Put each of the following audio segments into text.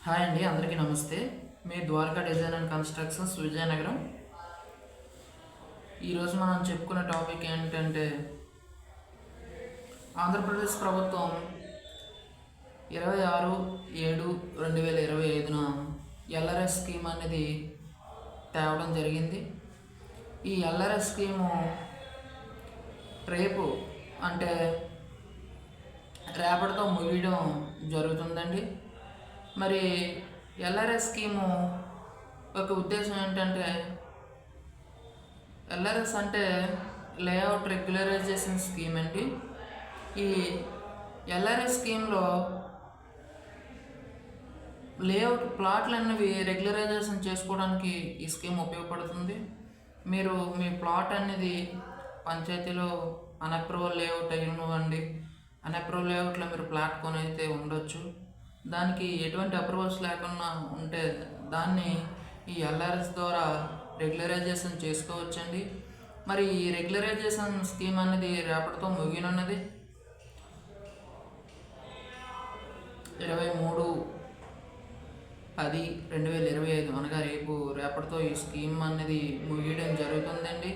Hi అండి, అందరికీ నమస్తే. మీ Dwaraka design and constructions Vizianagaram. ఈరోజు మనం చెప్పుకునే టాపిక్ ఏంటంటే, ఆంధ్రప్రదేశ్ ప్రభుత్వం 26/7/2025 ఎల్ఆర్ఎస్ స్కీమ్ అనేది తేవడం జరిగింది. ఈ ఎల్ఆర్ఎస్ స్కీము రేపు అంటే రేపటితో ముగియడం జరుగుతుందండి. మరి ఎల్ఆర్ఎస్ స్కీము ఒక ఉద్దేశం ఏంటంటే, ఎల్ఆర్ఎస్ అంటే లేఅవుట్ రెగ్యులరైజేషన్ స్కీమ్ అండి. ఈ ఎల్ఆర్ఎస్ స్కీమ్లో లేఅవుట్ ప్లాట్లు అనేవి రెగ్యులరైజేషన్ చేసుకోవడానికి ఈ స్కీమ్ ఉపయోగపడుతుంది. మీరు మీ ప్లాట్ అనేది పంచాయతీలో అన్అప్రూవల్ లేఅవుట్ అయ్యివ్వండి, అన్అప్రూవల్ లేఅవుట్లో మీరు ప్లాట్ కొని అయితే ఉండొచ్చు. దానికి ఎటువంటి అప్రూవల్స్ లేకుండా ఉంటే దాన్ని ఈ ఎల్ఆర్ఎస్ ద్వారా రెగ్యులరైజేషన్ చేసుకోవచ్చండి. మరి ఈ రెగ్యులరైజేషన్ స్కీమ్ అనేది రేపటితో ముగియనున్నది. 23/10/2025 అనగా రేపటితో ఈ స్కీమ్ అనేది ముగియడం జరుగుతుందండి.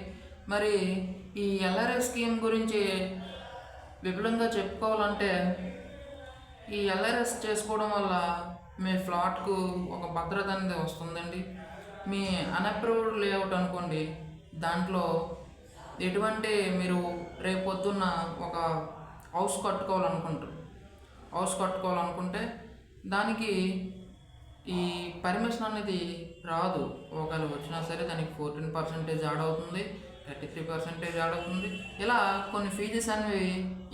మరి ఈ ఎల్ఆర్ఎస్ స్కీమ్ గురించి విపులంగా చెప్పుకోవాలంటే, ఈ ఎల్ఆర్ఎస్ చేసుకోవడం వల్ల మీ ఫ్లాట్కు ఒక భద్రత అనేది వస్తుందండి. మీ అన్అప్రూవ్డ్ లేఅవుట్ అనుకోండి, దాంట్లో ఎటువంటి మీరు రేపు పొద్దున్న ఒక హౌస్ కట్టుకోవాలనుకుంటే దానికి ఈ పర్మిషన్ అనేది రాదు. ఒకవేళ వచ్చినా సరే దానికి 14% యాడ్ అవుతుంది, 33% యాడ్ అవుతుంది. ఇలా కొన్ని ఫీజెస్ అనేవి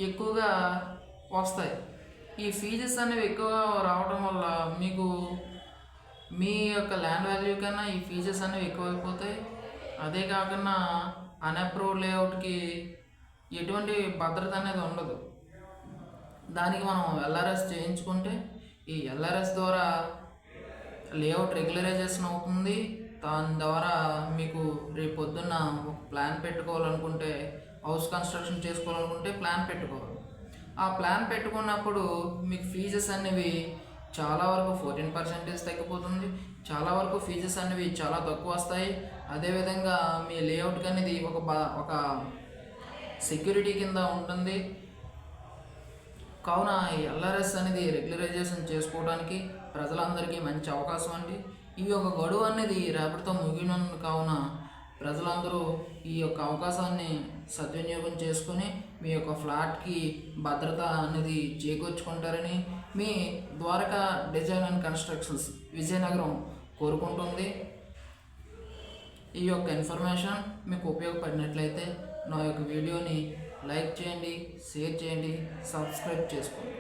ఎక్కువగా వస్తాయి. ఈ ఫీజెస్ అనేవి ఎక్కువ రావడం వల్ల మీకు మీ యొక్క ల్యాండ్ వాల్యూ కన్నా ఈ ఫీజెస్ అనేవి ఎక్కువైపోతాయి. అదే కాకుండా అన్అప్రూవ్డ్ లేఅవుట్కి ఎటువంటి భద్రత అనేది ఉండదు. దానికి మనం ఎల్ఆర్ఎస్ చేయించుకుంటే ఈ ఎల్ఆర్ఎస్ ద్వారా లేఅవుట్ రెగ్యులరైజేషన్ అవుతుంది. దాని ద్వారా మీకు రేపు పొద్దున్న ఒక ప్లాన్ పెట్టుకోవాలనుకుంటే, హౌస్ కన్స్ట్రక్షన్ చేసుకోవాలనుకుంటే ప్లాన్ పెట్టుకోవాలి. ఆ ప్లాన్ పెట్టుకున్నప్పుడు మీకు ఫీజెస్ అనేవి చాలా వరకు 14% తగ్గిపోతుంది. చాలా వరకు ఫీజెస్ అనేవి చాలా తక్కువ వస్తాయి. అదేవిధంగా మీ లేఅవుట్కి అనేది ఒక సెక్యూరిటీ కింద ఉంటుంది. కావున ఈ ఎల్ఆర్ఎస్ అనేది రెగ్యులరైజేషన్ చేసుకోవడానికి ప్రజలందరికీ మంచి అవకాశం అండి. ఈ యొక్క గడువు అనేది రేపటితో ముగినందు కావున ప్రజలందరూ ఈ యొక్క అవకాశాన్ని సద్వినియోగం చేసుకుని మీ యొక్క ఫ్లాట్కి భద్రత అనేది చేకూర్చుకుంటారని మీ Dwaraka design and constructions Vizianagaram కోరుకుంటుంది. ఈ యొక్క ఇన్ఫర్మేషన్ మీకు ఉపయోగపడినట్లయితే నా యొక్క వీడియోని లైక్ చేయండి, షేర్ చేయండి, సబ్స్క్రైబ్ చేసుకోండి.